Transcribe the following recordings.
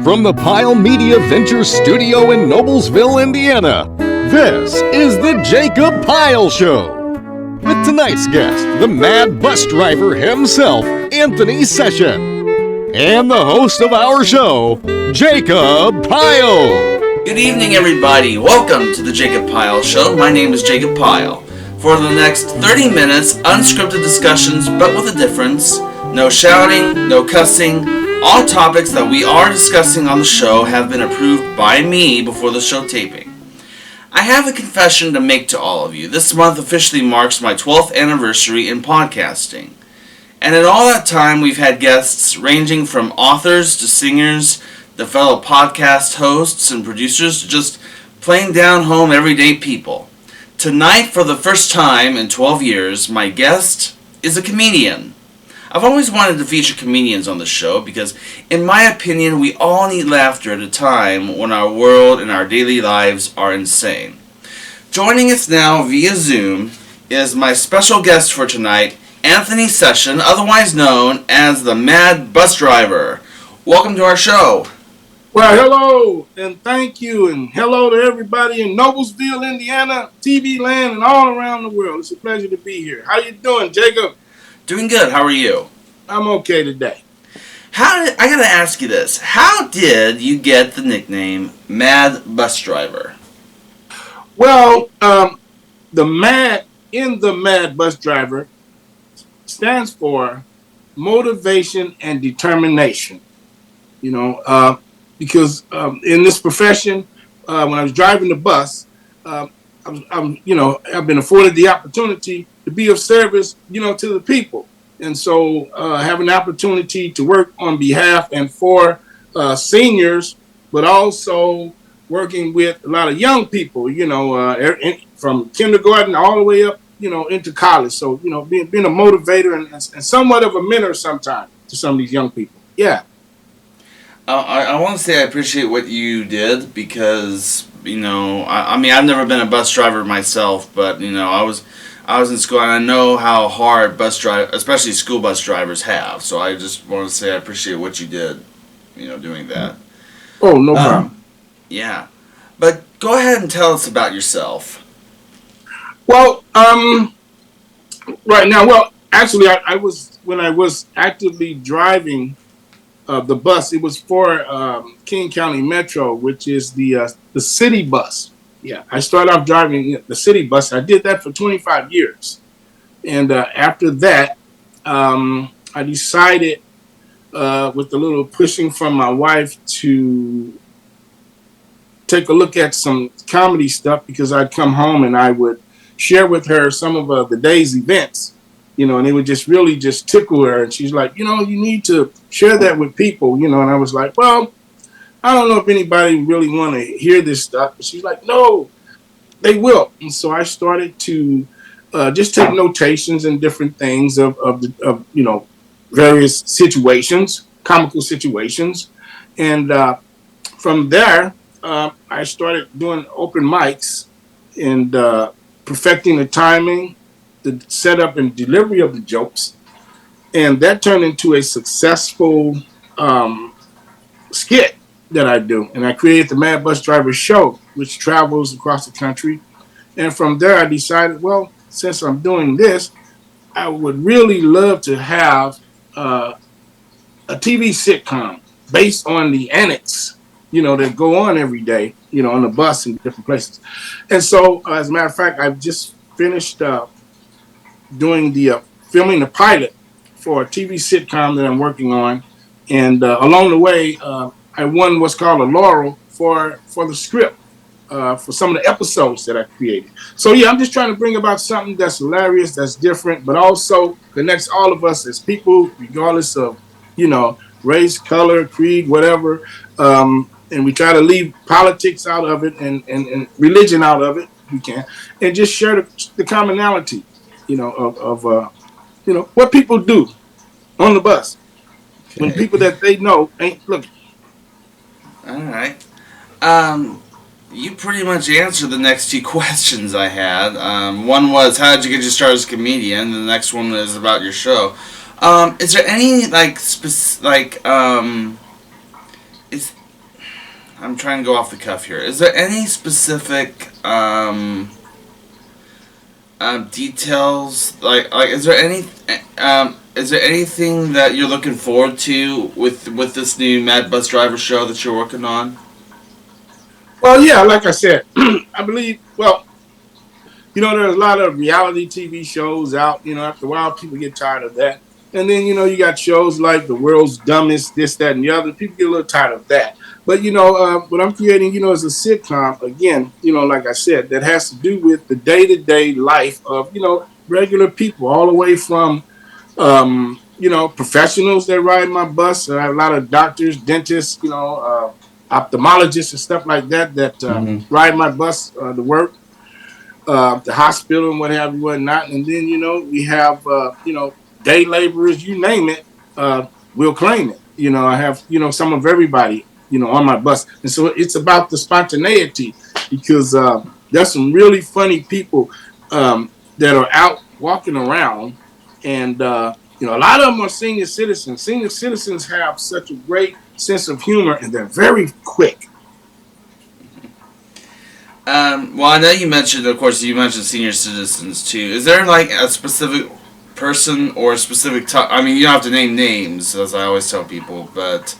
From the Pyle Media Venture Studio in Noblesville, Indiana, this is the Jacob Pyle Show. With tonight's guest, the mad bus driver himself, Anthony Session. And the host of our show, Jacob Pyle. Good evening, everybody. Welcome to the Jacob Pyle Show. My name is Jacob Pyle. For the next 30 minutes, unscripted discussions, but with a difference. No shouting, no cussing. All topics that we are discussing on the show have been approved by me before the show taping. I have a confession to make to all of you. This month officially marks my 12th anniversary in podcasting. And in all that time, we've had guests ranging from authors to singers, the fellow podcast hosts and producers, to just plain down home everyday people. Tonight, for the first time in 12 years, my guest is a comedian. I've always wanted to feature comedians on the show because, in my opinion, we all need laughter at a time when our world and our daily lives are insane. Joining us now via Zoom is my special guest for tonight, Anthony Session, otherwise known as the Mad Bus Driver. Welcome to our show. Well, hello, and thank you, and hello to everybody in Noblesville, Indiana, TV land, and all around the world. It's a pleasure to be here. How you doing, Jacob? Doing good. How are you? I'm okay today. I gotta ask you this. How did you get the nickname Mad Bus Driver? Well, the Mad Bus Driver stands for motivation and determination. You know, because in this profession, when I was driving the bus, I've been afforded the opportunity to be of service, to the people. And so have an opportunity to work on behalf and for seniors, but also working with a lot of young people, from kindergarten all the way up, into college. So, being a motivator and somewhat of a mentor sometimes to some of these young people. Yeah. I want to say I appreciate what you did because, I've never been a bus driver myself, but, I was in school and I know how hard especially school bus drivers have. So I just want to say I appreciate what you did, doing that. Oh, no problem. Yeah. But go ahead and tell us about yourself. Well, right now, actually, when I was actively driving the bus, it was for King County Metro, which is the city bus. Yeah, I started off driving the city bus. I did that for 25 years. And after that, I decided, with a little pushing from my wife, to take a look at some comedy stuff because I'd come home and I would share with her some of the day's events, and it would just really just tickle her. And she's like, you need to share that with people, and I was like, well, I don't know if anybody really want to hear this stuff. But she's like, no, they will. And so I started to just take notations and different things of various situations, comical situations. And from there, I started doing open mics and perfecting the timing, the setup and delivery of the jokes. And that turned into a successful skit that I do. And I created the Mad Bus Driver Show, which travels across the country. And from there, I decided, well, since I'm doing this, I would really love to have a TV sitcom based on the antics, that go on every day, on the bus in different places. And so, as a matter of fact, I've just finished doing filming the pilot for a TV sitcom that I'm working on. And along the way, I won what's called a laurel for the script, for some of the episodes that I created. So yeah, I'm just trying to bring about something that's hilarious, that's different, but also connects all of us as people, regardless of, race, color, creed, whatever. And we try to leave politics out of it and religion out of it, if we can, and just share the commonality, of what people do on the bus. Okay. When people that they know ain't looking. All right. You pretty much answered the next two questions I had. One was, how did you get your start as a comedian? The next one is about your show. Is there any I'm trying to go off the cuff here. Is there any specific details? Like, is there anything that you're looking forward to with this new Mad Bus Driver show that you're working on? Well, yeah, like I said, I believe. Well, there's a lot of reality TV shows out. After a while, people get tired of that. And then, you got shows like The World's Dumbest, this, that, and the other. People get a little tired of that. But, what I'm creating, is a sitcom, again, like I said, that has to do with the day-to-day life of, regular people, all the way from, professionals that ride my bus. I have a lot of doctors, dentists, ophthalmologists and stuff like that ride my bus to work. The hospital and what have you, whatnot. And then, we have, day laborers, you name it, we'll claim it. I have, some of everybody, on my bus. And so it's about the spontaneity because there's some really funny people that are out walking around. And, a lot of them are senior citizens. Senior citizens have such a great sense of humor and they're very quick. Well, I know you mentioned senior citizens too. Is there like a specific person or a specific I mean, you don't have to name names, as I always tell people, but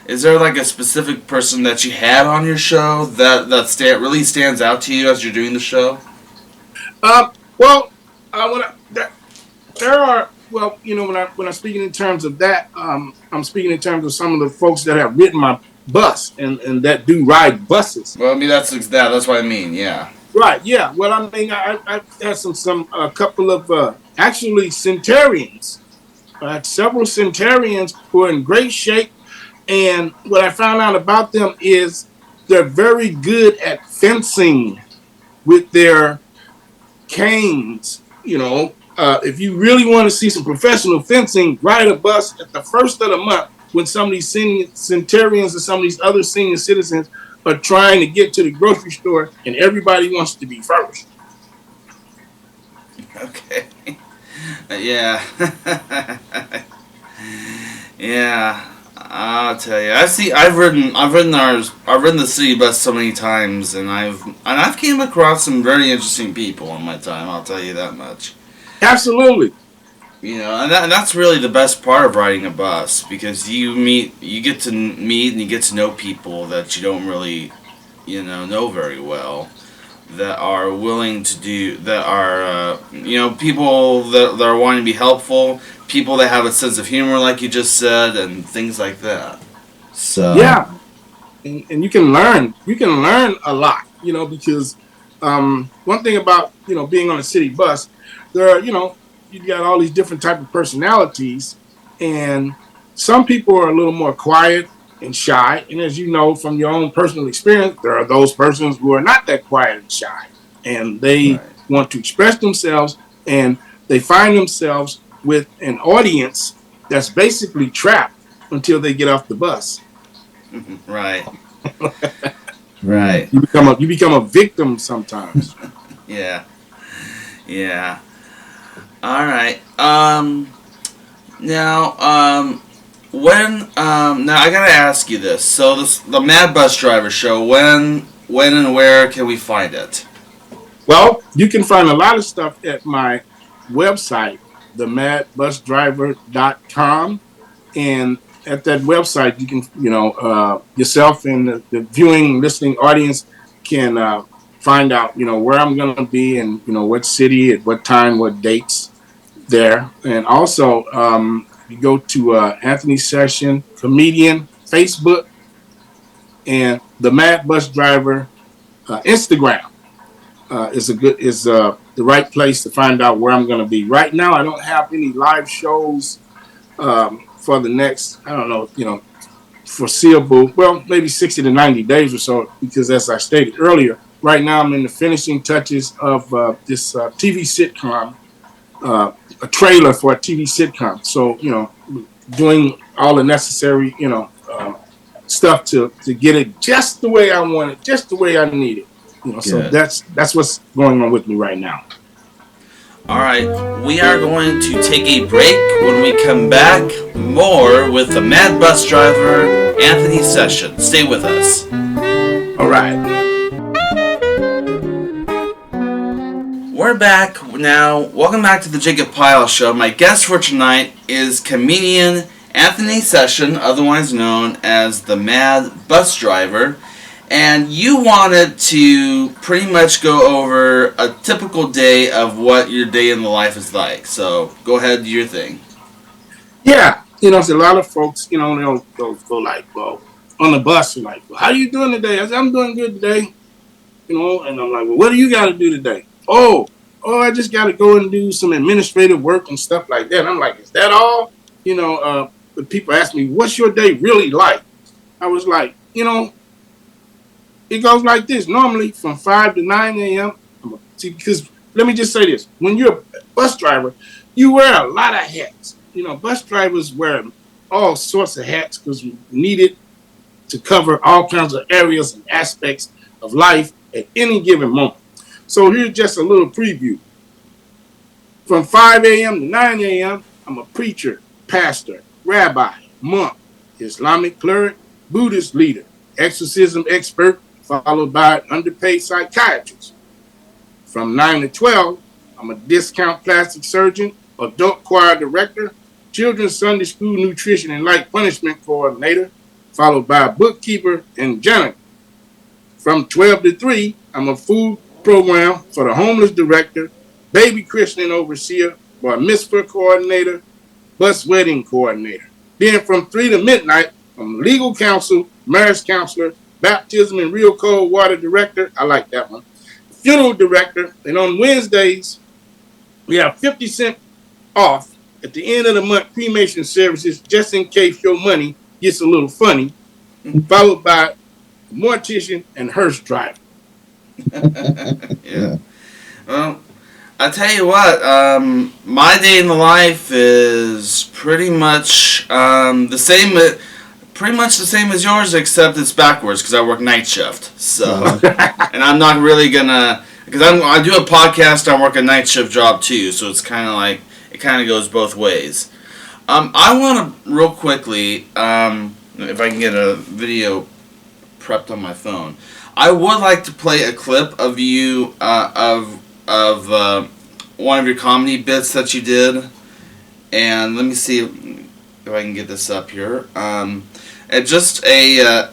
is there like a specific person that you had on your show that really stands out to you as you're doing the show? There are. Well, when I'm speaking in terms of that, I'm speaking in terms of some of the folks that have ridden my bus and that do ride buses. Well, I mean that's what I mean. Yeah. Right. Yeah. Well, I mean, I had a couple of actually centurions. I had several centurions who are in great shape, and what I found out about them is they're very good at fencing with their canes. If you really want to see some professional fencing, ride a bus at the first of the month when some of these senior centurions and some of these other senior citizens are trying to get to the grocery store and everybody wants to be first. Okay. Yeah. Yeah. I'll tell you. I've ridden the city bus so many times, and I've came across some very interesting people in my time. I'll tell you that much. Absolutely. And that's really the best part of riding a bus, because you get to meet and you get to know people that you don't really, know very well, that are willing to do, that are, people that are wanting to be helpful, people that have a sense of humor, like you just said, and things like that. So yeah, and you can learn a lot, because one thing about being on a city bus, there are you got all these different type of personalities, and some people are a little more quiet and shy. And as you know from your own personal experience, there are those persons who are not that quiet and shy, and they want to express themselves, and they find themselves with an audience that's basically trapped until they get off the bus. Right. Right. You become a victim sometimes. Yeah. Yeah. All right. Now I gotta ask you this. So the Mad Bus Driver show. When and where can we find it? Well, you can find a lot of stuff at my website, themadbusdriver.com, and at that website you can, yourself and the viewing, listening audience can find out, where I'm going to be and what city, at what time, what dates there. And also, you go to Anthony Session Comedian Facebook and the Mad Bus Driver Instagram is the right place to find out where I'm going to be. Right now, I don't have any live shows for the next, I don't know, foreseeable, well, maybe 60 to 90 days or so, because as I stated earlier, right now I'm in the finishing touches of this TV sitcom, a trailer for a TV sitcom. So, doing all the necessary, stuff to get it just the way I want it, just the way I need it. So that's what's going on with me right now. All right, we are going to take a break. When we come back, more with the Mad Bus Driver, Anthony Session. Stay with us. right. We're back now. Welcome back to the Jacob Pyle Show. My guest for tonight is comedian Anthony Session, otherwise known as the Mad Bus Driver. And you wanted to pretty much go over a typical day of what your day in the life is like. So go ahead, do your thing. Yeah, it's a lot of folks, they'll go like, well, on the bus, like, well, how you doing today? I said, I'm doing good today. And I'm like, well, what do you got to do today? Oh, I just got to go and do some administrative work and stuff like that. I'm like, is that all? But people ask me, what's your day really like? I was like, it goes like this. Normally from 5 to 9 a.m. See, because let me just say this. When you're a bus driver, you wear a lot of hats. Bus drivers wear all sorts of hats because we need it to cover all kinds of areas and aspects of life at any given moment. So here's just a little preview. From 5 a.m. to 9 a.m., I'm a preacher, pastor, rabbi, monk, Islamic cleric, Buddhist leader, exorcism expert, followed by an underpaid psychiatrist. From 9 to 12, I'm a discount plastic surgeon, adult choir director, children's Sunday school nutrition and light punishment coordinator, followed by a bookkeeper and janitor. From 12 to 3, I'm a food program for the homeless director, baby christening overseer, bar mitzvah coordinator, bus wedding coordinator. Then from 3 to midnight, I'm legal counsel, marriage counselor, baptism and real cold water director. I like that one. Funeral director. And on Wednesdays, we have 50 cents off at the end of the month cremation services, just in case your money gets a little funny, followed by mortician and hearse driver. Yeah. Well, I tell you what, my day in the life is pretty much the same as yours, except it's backwards because I work night shift. So, and I'm not really gonna, because I do a podcast. I work a night shift job too, so it's kind of like it kind of goes both ways. I want to real quickly, if I can get a video prepped on my phone, I would like to play a clip of you of one of your comedy bits that you did, and let me see if I can get this up here. And just a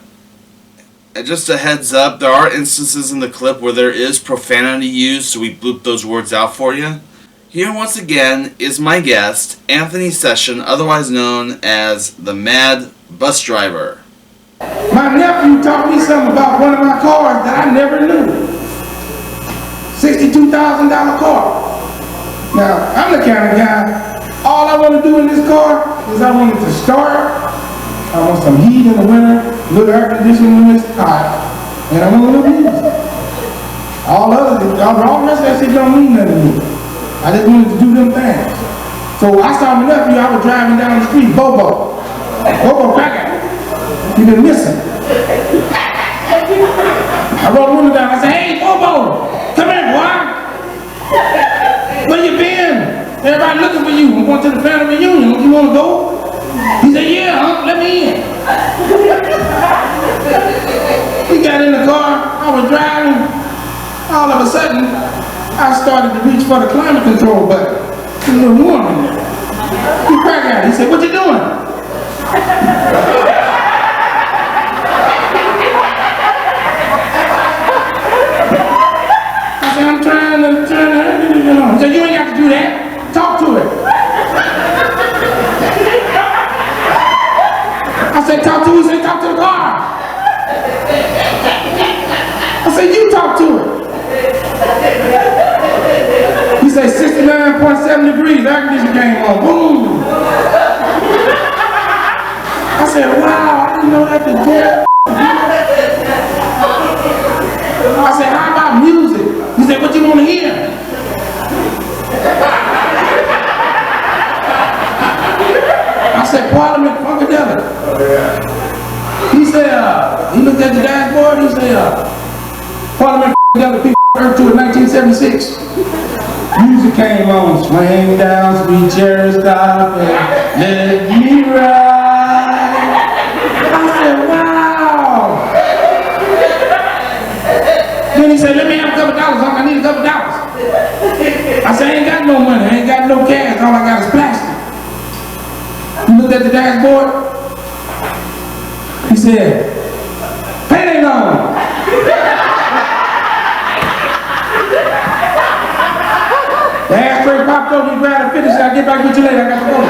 heads up, there are instances in the clip where there is profanity used, so we bloop those words out for you. Here once again is my guest, Anthony Session, otherwise known as the Mad Bus Driver. My nephew taught me something about one of my cars that I never knew. $62,000 car. Now, I'm the kind of guy, all I want to do in this car is I want it to start. I want some heat in the winter, a little air conditioning when it's hot, and I want a little music. All the rest of that shit don't mean nothing to me. I just wanted to do them things. So I saw my nephew, I was driving down the street, Bobo crack at me. He been missing. I rolled the window down, I said, hey, Bobo, come here, boy. Where you been? Everybody looking for you. I'm going to the family reunion. You want to go? He said, yeah, let me in. We got in the car. I was driving. All of a sudden, I started to reach for the climate control button. It's a little warm in there. He cracked at it. He said, what you doing? I said, I'm trying to. He said, you ain't got to do that. Talk to it. I said, talk to it. He said, talk to the car. I said, you talk to it. He said, 69.7 degrees. Air conditioning came on. Boom. I said, wow, I didn't know that could get. I said, how about music? He said, what you want to hear? I said, Parliament Funkadelic. He said, he looked at the dashboard, he said, Parliament Funkadelic, people Earth to in 1976. Music came on, swing down, sweet cherry stop, and let me ride. I said, wow. no money. I ain't got no cash. All I got is plastic. He looked at the dashboard. He said, paint ain't on. The ashtray popped over, he grabbed and finished. I'll get back with you later. I got the money.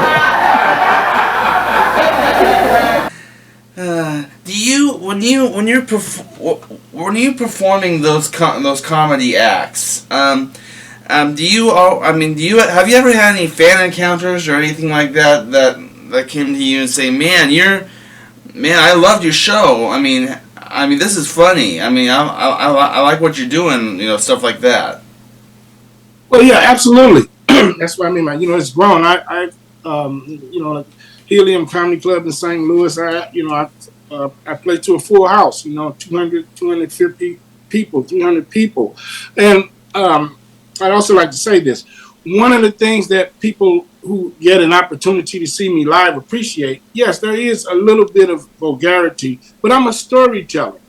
Do you when you're performing those comedy acts? Do you have you ever had any fan encounters or anything like that came to you and say, man, I loved your show. I mean, this is funny. I mean, I like what you're doing. Stuff like that. Well, yeah, absolutely. That's what I mean. It's grown. I've Helium Comedy Club in St. Louis. I played to a full house. 200, 250 people, 300 people, and I'd also like to say this. One of the things that people who get an opportunity to see me live appreciate, yes, there is a little bit of vulgarity, but I'm a storyteller.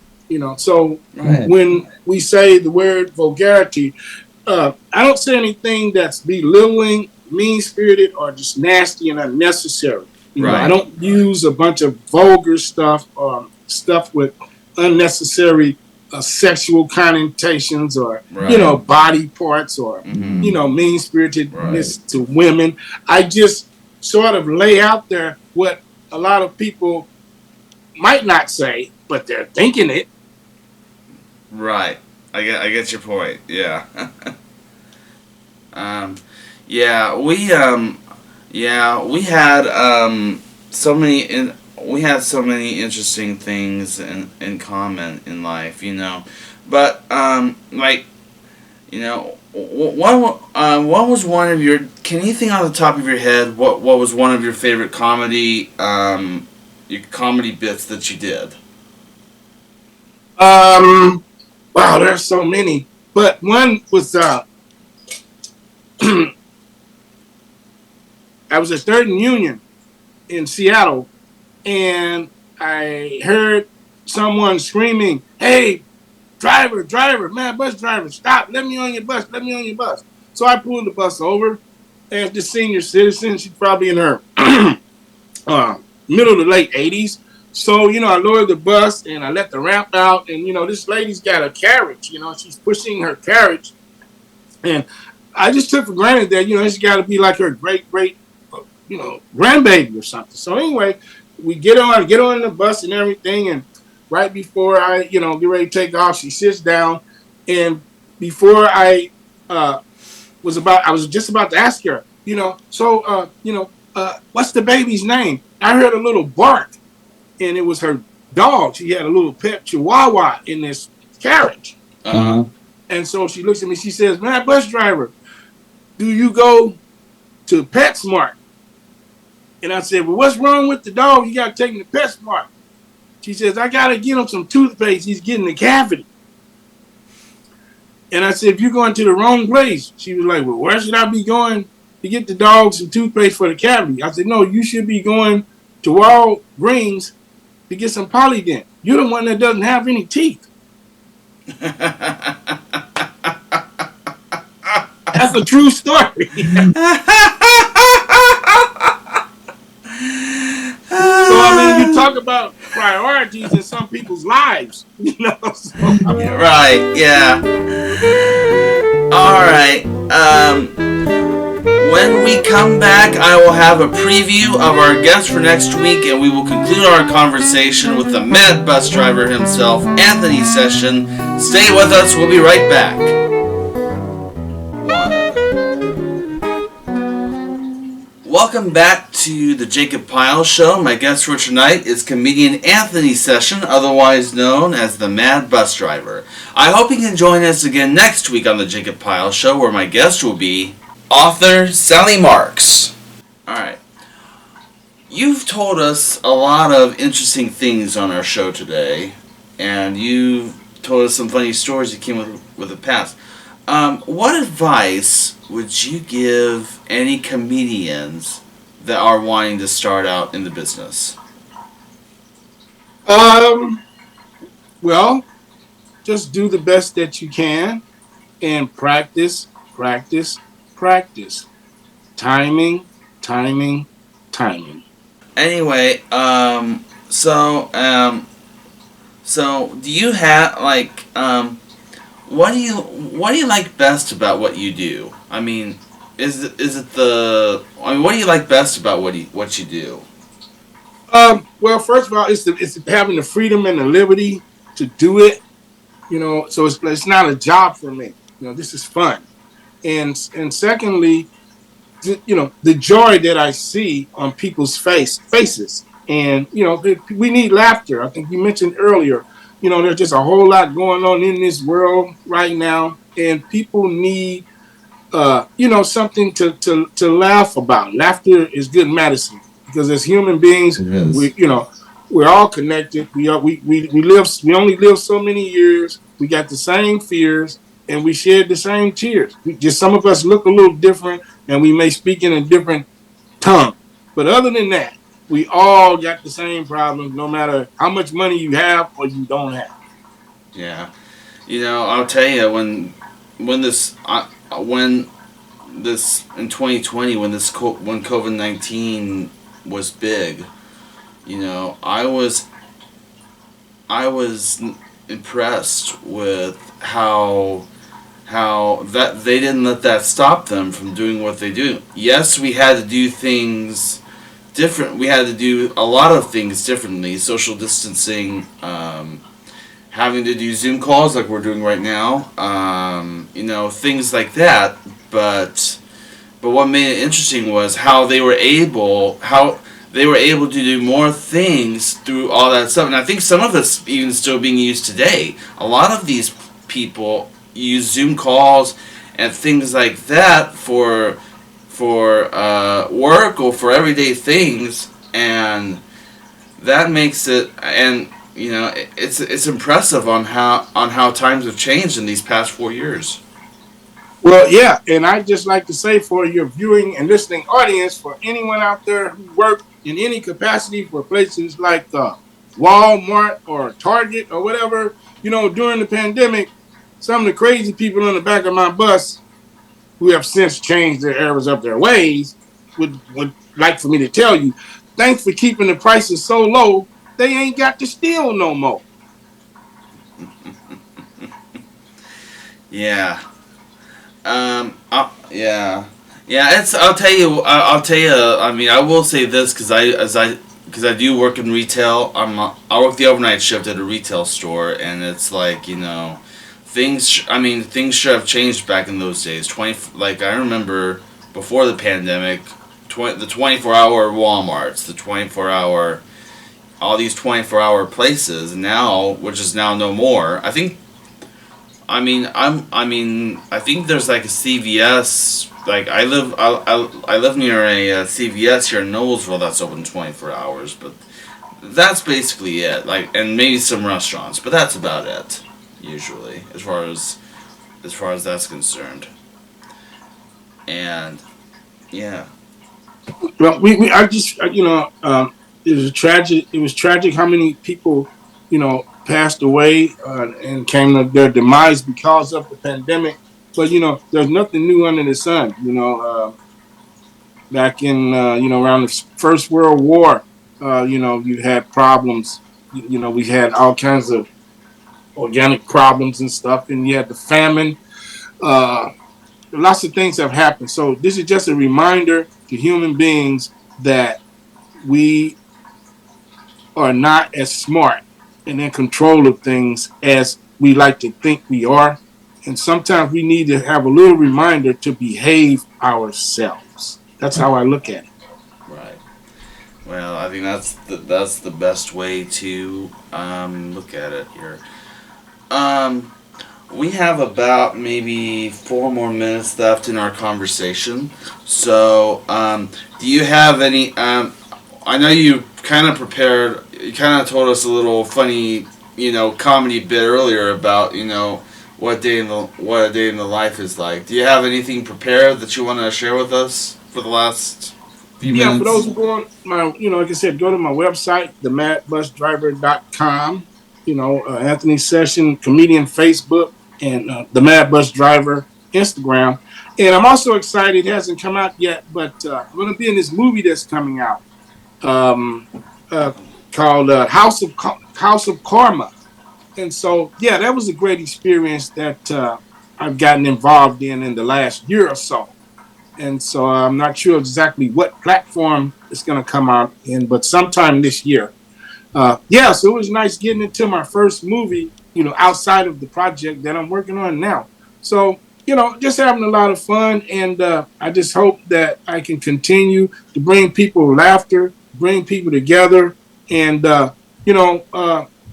So right. When we say the word vulgarity, I don't say anything that's belittling, mean-spirited, or just nasty and unnecessary. Right. I don't use a bunch of vulgar stuff or stuff with unnecessary sexual connotations or, right. Body parts or, mean-spiritedness right. to women. I just sort of lay out there what a lot of people might not say, but they're thinking it. Right. I get your point. Yeah. We had so many interesting things in common in life, But what was one of your? Can you think on the top of your head what was one of your favorite comedy bits that you did? Wow, there's so many. But one was I was at Third and Union in Seattle, and I heard someone screaming, "Hey, driver, man, bus driver, stop, let me on your bus. So I pulled the bus over, and this senior citizen, she's probably in her middle to late 80s. So, I lowered the bus and I let the ramp out, and, this lady's got a carriage, she's pushing her carriage. And I just took for granted that, she's got to be like her great, grandbaby or something. So anyway, we get on the bus and everything. And right before I, get ready to take off, she sits down. And before I was just about to ask her, what's the baby's name? I heard a little bark. And it was her dog. She had a little pet chihuahua in this carriage. Uh-huh. And so she looks at me. She says, "Man, bus driver, do you go to PetSmart?" And I said, "Well, what's wrong with the dog? You got to take him to PetSmart." She says, "I got to get him some toothpaste. He's getting a cavity." And I said, "If you're going to the wrong place." She was like, "Well, where should I be going to get the dog some toothpaste for the cavity?" I said, "No, you should be going to Walgreens to get some Polydent. You're the one that doesn't have any teeth." That's a true story. So, you talk about priorities in some people's lives, Right, yeah. All right. When we come back, I will have a preview of our guest for next week, and we will conclude our conversation with the mad bus driver himself, Anthony Session. Stay with us. We'll be right back. Welcome back to the Jacob Pyle Show. My guest for tonight is comedian Anthony Session, otherwise known as the Mad Bus Driver. I hope you can join us again next week on the Jacob Pyle Show, where my guest will be author Sally Marks. Alright. You've told us a lot of interesting things on our show today, and you've told us some funny stories that came with the past. What advice would you give any comedians that are wanting to start out in the business? Well, just do the best that you can and practice. Timing, timing, timing. Anyway, so do you have like what do you like best about what you do? I mean, is it the I mean, what do you like best about what you do? Well, first of all, it's having the freedom and the liberty to do it. So it's not a job for me. This is fun, and secondly, the joy that I see on people's faces, and we need laughter. I think you mentioned earlier. There's just a whole lot going on in this world right now, and people need something to laugh about. Laughter is good medicine because as human beings, It is. we're all connected. We only live so many years. We got the same fears and we share the same tears. Just some of us look a little different and we may speak in a different tongue. But other than that, we all got the same problems no matter how much money you have or you don't have. Yeah, I'll tell you when this in 2020 when COVID-19 was big, I was impressed with how that they didn't let that stop them from doing what they do. Yes, we had to do things different. We had to do a lot of things differently. Social distancing, having to do Zoom calls like we're doing right now, things like that. But what made it interesting was how they were able to do more things through all that stuff. And I think some of it's even still being used today. A lot of these people use Zoom calls and things like that for work or for everyday things, and that makes it, and it's impressive on how times have changed in these past 4 years. Well, yeah, and I'd just like to say for your viewing and listening audience, for anyone out there who work in any capacity for places like Walmart or Target or whatever, during the pandemic, some of the crazy people in the back of my bus who have since changed their errors of their ways would like for me to tell you, thanks for keeping the prices so low, they ain't got to steal no more. Yeah. Yeah. Yeah. I'll tell you. I'll tell you. I mean, I will say this because I do work in retail. I work the overnight shift at a retail store, and it's like things. I mean, things should have changed back in those days. Like I remember before the pandemic, the 24-hour WalMarts, the 24-hour, all these 24-hour places now, which is now no more. I think there's like a CVS. Like I live near a CVS here in Noblesville that's open 24 hours, but that's basically it. Like, and maybe some restaurants, but that's about it usually as far as that's concerned. And yeah. Well, I just, it was tragic. It was tragic how many people, passed away and came to their demise because of the pandemic. But there's nothing new under the sun. Back in around the First World War, you had problems. We had all kinds of organic problems and stuff, and you had the famine. Uh, Lots of things have happened. So this is just a reminder to human beings that we are not as smart and in control of things as we like to think we are. And sometimes we need to have a little reminder to behave ourselves. That's how I look at it. Right. Well, I think that's the best way to look at it here. We have about maybe 4 more minutes left in our conversation. So, do you have any? I know you kind of prepared. You kind of told us a little funny, comedy bit earlier about what a day in the life is like. Do you have anything prepared that you want to share with us for the last few minutes? Yeah, for those who go on my, like I said, go to my website, themadbusdriver.com. Anthony Session, comedian Facebook, and the Mad Bus Driver Instagram. And I'm also excited. It hasn't come out yet, but I'm going to be in this movie that's coming out um, called House of Karma. And so, yeah, that was a great experience that I've gotten involved in the last year or so. And so I'm not sure exactly what platform it's going to come out in, but sometime this year. Yeah, so it was nice getting into my first movie, outside of the project that I'm working on now. So, just having a lot of fun. And I just hope that I can continue to bring people laughter, bring people together. And,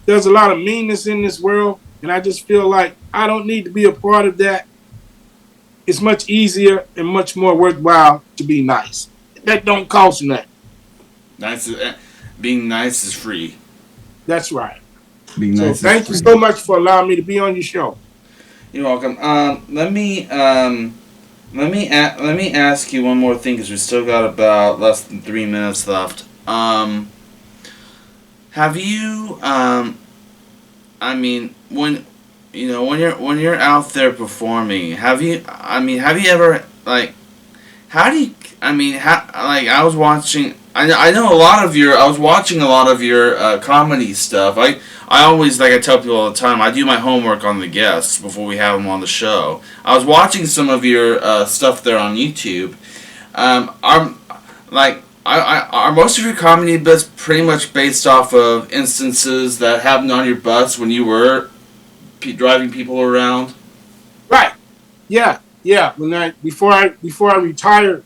there's a lot of meanness in this world. And I just feel like I don't need to be a part of that. It's much easier and much more worthwhile to be nice. That don't cost nothing. Being nice is free. That's right. Being So nice. thank you so much for allowing me to be on your show. You're welcome. Let me ask you one more thing because we still got about less than 3 minutes left. Have you when you're out there performing, have you ever I was watching. I know a lot of your. I was watching a lot of your comedy stuff. I always, like I tell people all the time, I do my homework on the guests before we have them on the show. I was watching some of your stuff there on YouTube. Are most of your comedy bits pretty much based off of instances that happened on your bus when you were driving people around? Right. Yeah. Before I retired,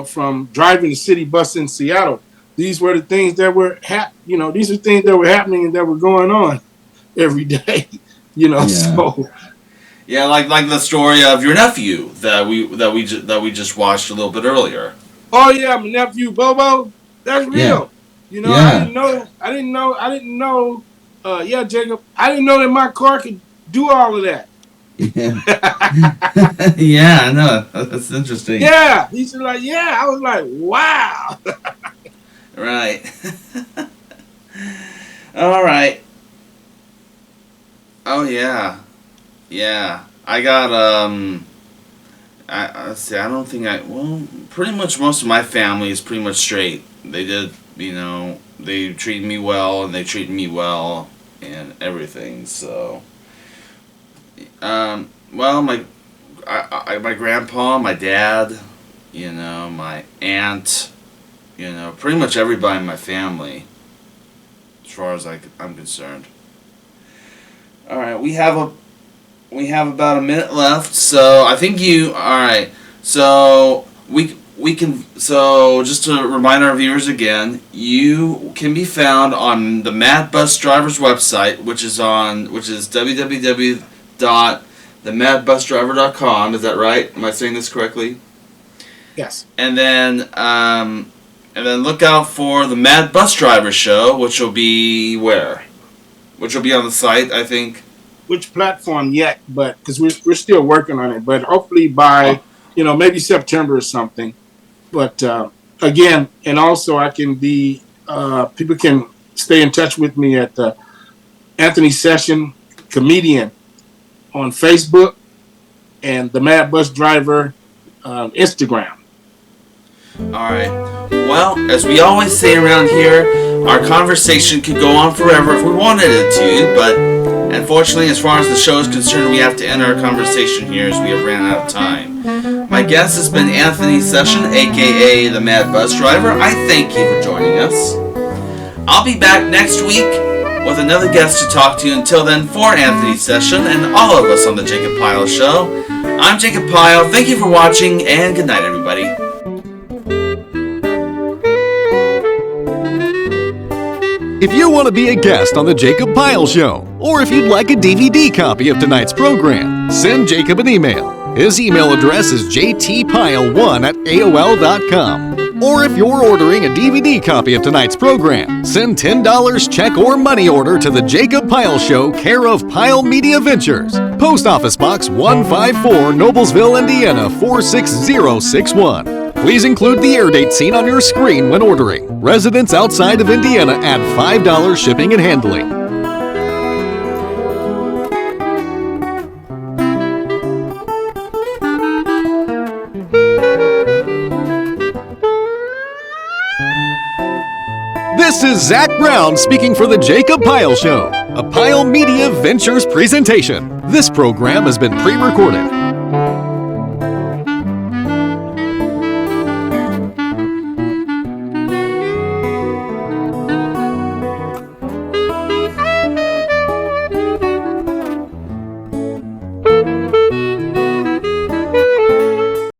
from driving the city bus in Seattle, these were the things that were these are things that were happening and that were going on every day. Yeah. So yeah, like the story of your nephew that we just watched a little bit earlier. oh yeah, my nephew Bobo, that's real. Yeah. I didn't know. Yeah, Jacob, I didn't know that my car could do all of that. Yeah. Yeah, I know. That's interesting. Yeah, he's like, yeah. I was like, wow. Right. All right. Oh yeah, yeah. I got let's see. I don't think well, pretty much most of my family is pretty much straight. They did, they treated me well and they treated me well and everything. So, well, my grandpa, my dad, my aunt, pretty much everybody in my family, as far as I'm concerned. All right, we have about a minute left, so I think all right. So we can. So just to remind our viewers again, you can be found on the Mad Bus Driver's website, which is www.themadbusdriver.com. Is that right? Am I saying this correctly? Yes. And then look out for the Mad Bus Driver Show, which will be where? Which will be on the site, I think. Which platform yet? But because we're still working on it. But hopefully by maybe September or something. But again, and also I can be. People can stay in touch with me at the Anthony Session Comedian on Facebook and the Mad Bus Driver Instagram. All right. Well, as we always say around here, our conversation could go on forever if we wanted it to, but unfortunately, as far as the show is concerned, we have to end our conversation here as we have ran out of time. My guest has been Anthony Session, aka the Mad Bus Driver. I thank you for joining us. I'll be back next week with another guest to talk to. Until then, for Anthony Session and all of us on the Jacob Pyle Show, I'm Jacob Pyle. Thank you for watching, and good night, everybody. If you want to be a guest on The Jacob Pyle Show, or if you'd like a DVD copy of tonight's program, send Jacob an email. His email address is jtpyle1@aol.com. Or if you're ordering a DVD copy of tonight's program, send $10 check or money order to The Jacob Pyle Show, care of Pyle Media Ventures. Post Office Box 154, Noblesville, Indiana 46061. Please include the air date seen on your screen when ordering. Residents outside of Indiana add $5 shipping and handling. This is Zach Brown speaking for The Jacob Pyle Show, a Pyle Media Ventures presentation. This program has been pre-recorded.